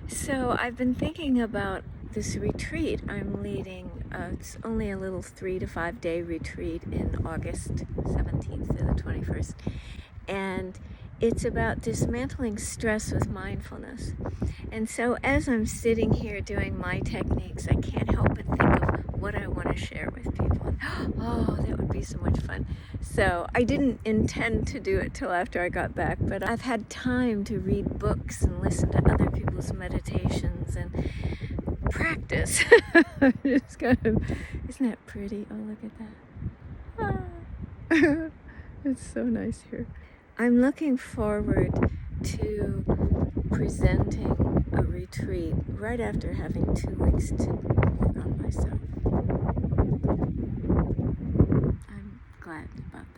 So I've been thinking about this retreat I'm leading. It's only a little 3 to 5 day retreat in August 17th to the 21st. And it's about dismantling stress with mindfulness. And so as I'm sitting here doing my techniques, I can't help but think of what I want to share with people. Oh, that would be so much fun. So I didn't intend to do it till after I got back, but I've had time to read books and listen to other people's meditations and practice. It's kind of, isn't that pretty? Oh, look at that. Ah. It's so nice here. I'm looking forward to presenting a retreat right after having 2 weeks to work on myself. I'm glad about that.